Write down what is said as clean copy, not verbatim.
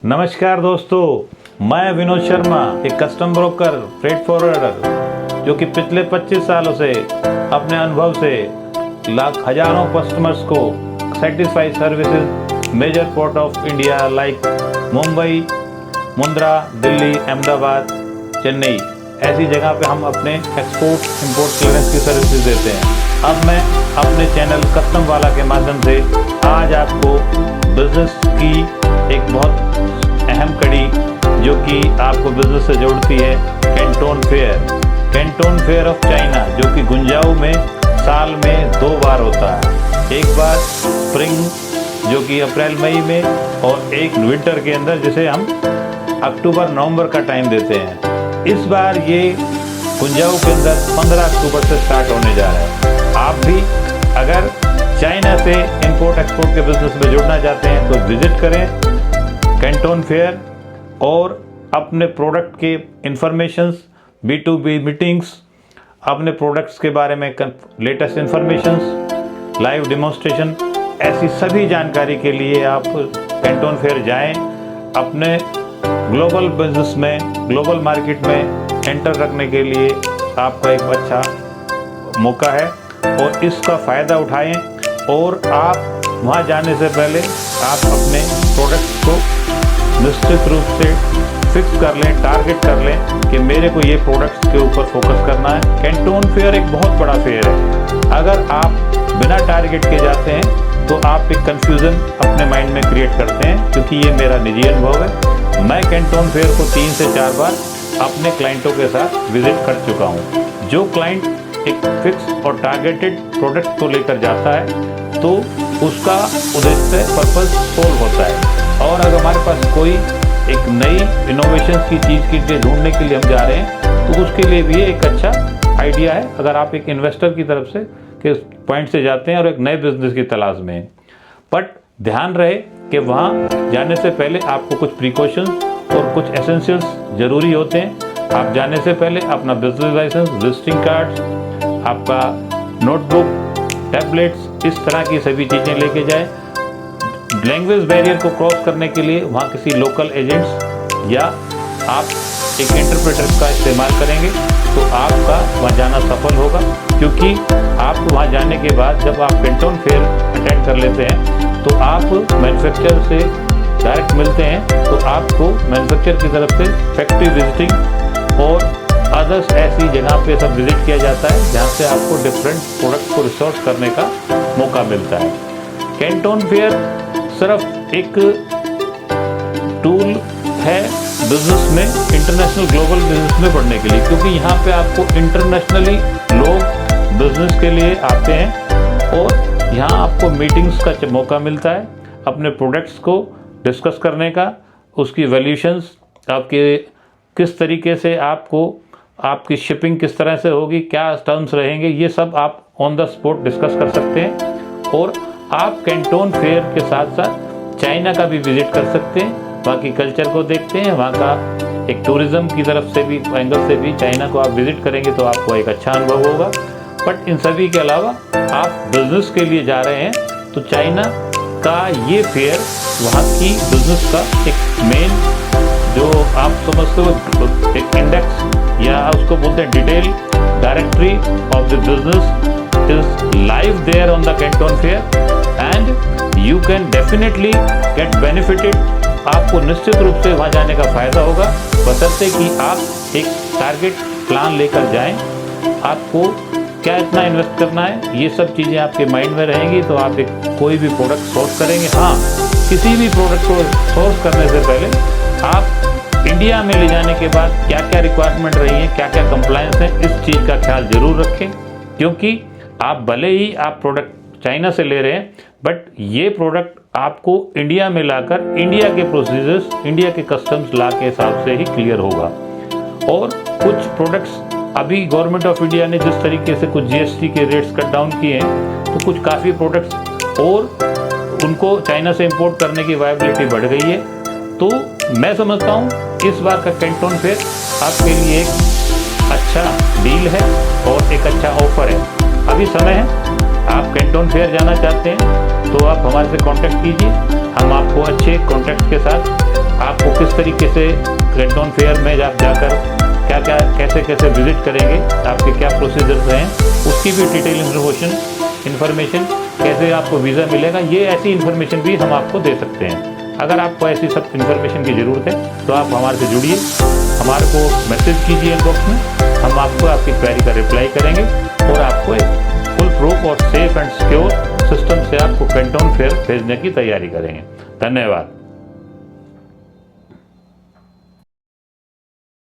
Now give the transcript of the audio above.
नमस्कार दोस्तों, मैं विनोद शर्मा, एक कस्टम ब्रोकर, फ्रेट फॉरवर्डर, जो कि पिछले 25 सालों से अपने अनुभव से हजारों कस्टमर्स को satisfy services major port of India like Mumbai, Mundra, Delhi, Ahmedabad, Chennai ऐसी जगह पे हम अपने एक्सपोर्ट इंपोर्ट क्लियरेंस की सर्विसेज देते हैं। अब मैं अपने चैनल कस्टम वाला के माध्यम से आज आपको बिजनेस की एक बहुत अहम कड़ी जो कि आपको बिजनेस से जोड़ती है, कैंटोन फेयर ऑफ चाइना, जो कि गुंजाऊ में साल में 2 बार होता है। एक बार स्प्रिंग जो कि अप्रैल मई में, और एक विंटर के अंदर जिसे हम अक्टूबर नवंबर का टाइम देते हैं। इस बार ये गुंजाऊ के अंदर 15 अक्टूबर से स्टार्ट होने जा रहा है। आप भी अगर चाइना से इंपोर्ट एक्सपोर्ट के बिजनेस में जुड़ना चाहते हैं तो विजिट करें कैंटोन फेयर, और अपने प्रोडक्ट के इंफॉर्मेशंस, B2B मीटिंग्स, अपने प्रोडक्ट्स के बारे में लेटेस्ट इंफॉर्मेशंस, लाइव डेमोन्स्ट्रेशन, ऐसी सभी जानकारी के लिए आप कैंटोन फेयर जाएं। अपने ग्लोबल बिजनेस में, ग्लोबल मार्केट में एंटर रखने के लिए आपका एक अच्छा मौका है और इसका फ़ायदा उठाएं। और आप वहाँ जाने से पहले आप अपने प्रोडक्ट्स को निश्चित रूप से फिक्स कर लें, टारगेट कर लें कि मेरे को ये प्रोडक्ट्स के ऊपर फोकस करना है। कैंटोन फेयर एक बहुत बड़ा फेयर है। अगर आप बिना टारगेट के जाते हैं तो आप एक कन्फ्यूज़न अपने माइंड में क्रिएट करते हैं, क्योंकि ये मेरा निजी अनुभव है। मैं कैंटोन फेयर को 3 से 4 बार अपने क्लाइंटों के साथ विजिट कर चुका हूँ। जो क्लाइंट एक फिक्स और टारगेटेड प्रोडक्ट को लेकर जाता है तो उसका उद्देश्य पर्पस सोल्व होता है। और अगर हमारे पास कोई एक नई इनोवेशन की चीज़ के लिए ढूंढने के लिए हम जा रहे हैं तो उसके लिए भी एक अच्छा आइडिया है, अगर आप एक इन्वेस्टर की तरफ से के पॉइंट से जाते हैं और एक नए बिजनेस की तलाश में हैं। बट ध्यान रहे कि वहाँ जाने से पहले आपको कुछ प्रिकॉशंस और कुछ एसेंशियल्स ज़रूरी होते हैं। आप जाने से पहले अपना बिजनेस लाइसेंस, विजिटिंग कार्ड्स, आपका नोटबुक, टैबलेट्स, इस तरह की सभी चीज़ें लेके जाएं। लैंग्वेज बैरियर को क्रॉस करने के लिए वहाँ किसी लोकल एजेंट्स या आप एक इंटरप्रेटर का इस्तेमाल करेंगे तो आपका वहाँ जाना सफल होगा, क्योंकि आप वहाँ जाने के बाद जब आप कैंटोन फेयर अटेंड कर लेते हैं तो आप मैन्युफैक्चरर से डायरेक्ट मिलते हैं, तो आपको मैन्युफैक्चरर की तरफ से फैक्ट्री विजिटिंग और अदर्स ऐसी जगह पे सब विजिट किया जाता है जहाँ से आपको डिफरेंट प्रोडक्ट को रिसोर्स करने का मौका मिलता है। कैंटोन फेयर सिर्फ एक टूल है बिजनेस में, इंटरनेशनल ग्लोबल बिजनेस में बढ़ने के लिए, क्योंकि यहाँ पे आपको इंटरनेशनली लोग बिजनेस के लिए आते हैं और यहाँ आपको मीटिंग्स का मौका मिलता है अपने प्रोडक्ट्स को डिस्कस करने का, उसकी वैल्यूशंस, आपके किस तरीके से आपकी शिपिंग किस तरह से होगी, क्या टर्म्स रहेंगे, ये सब आप ऑन द स्पॉट डिस्कस कर सकते हैं। और आप कैंटोन फेयर के साथ साथ चाइना का भी विजिट कर सकते हैं, वहाँ की कल्चर को देखते हैं, वहाँ का एक टूरिज़्म की तरफ से भी, एंगल से भी चाइना को आप विजिट करेंगे तो आपको एक अच्छा अनुभव होगा। बट इन सभी के अलावा आप बिजनेस के लिए जा रहे हैं तो चाइना का ये फेयर वहाँ की बिजनेस का एक मेन, जो आप समझते हो एक इंडेक्स या उसको बोलते हैं detail directory of the business is live there on the Canton fair and you can definitely get benefited. आपको निश्चित रूप से वहाँ जाने का फ़ायदा होगा, बशर्ते कि आप एक टारगेट प्लान लेकर जाएं। आपको क्या इतना इन्वेस्ट करना है, ये सब चीज़ें आपके माइंड में रहेंगी तो आप एक कोई भी प्रोडक्ट सोर्स करेंगे। हाँ, किसी भी प्रोडक्ट को सोर्स करने से पहले आप इंडिया में ले जाने के बाद क्या क्या रिक्वायरमेंट रही है, क्या क्या कंप्लायंस है, इस चीज़ का ख्याल ज़रूर रखें, क्योंकि आप भले ही आप प्रोडक्ट चाइना से ले रहे हैं बट ये प्रोडक्ट आपको इंडिया में लाकर इंडिया के प्रोसीजर्स, इंडिया के कस्टम्स लॉ के हिसाब से ही क्लियर होगा। और कुछ प्रोडक्ट्स अभी गवर्नमेंट ऑफ इंडिया ने जिस तरीके से कुछ GST के रेट्स कट डाउन किए हैं तो कुछ काफ़ी प्रोडक्ट्स और उनको चाइना से इंपोर्ट करने की वायबिलिटी बढ़ गई है। तो मैं समझता हूँ इस बार का कैंटोन फेयर आपके लिए एक अच्छा डील है और एक अच्छा ऑफर है। अभी समय है, आप कैंटोन फेयर जाना चाहते हैं तो आप हमारे से कांटेक्ट कीजिए, हम आपको अच्छे कॉन्टैक्ट के साथ आप तरीके से कैंटोन फेयर में आप जाकर क्या क्या कैसे कैसे विजिट करेंगे, आपके क्या प्रोसीजर्स हैं, उसकी भी डिटेल इन्फॉर्मेशन कैसे आपको वीज़ा मिलेगा, ये ऐसी इन्फॉर्मेशन भी हम आपको दे सकते हैं। अगर आपको ऐसी सब इन्फॉर्मेशन की ज़रूरत है तो आप हमारे से जुड़िए, हमारे को मैसेज कीजिए इनबॉक्स में, हम आपको आपकी क्वेरी का रिप्लाई करेंगे और आपको एक फुल प्रूफ और सेफ एंड सिक्योर सिस्टम से आपको कैंटोन फेयर भेजने की तैयारी करेंगे। धन्यवाद।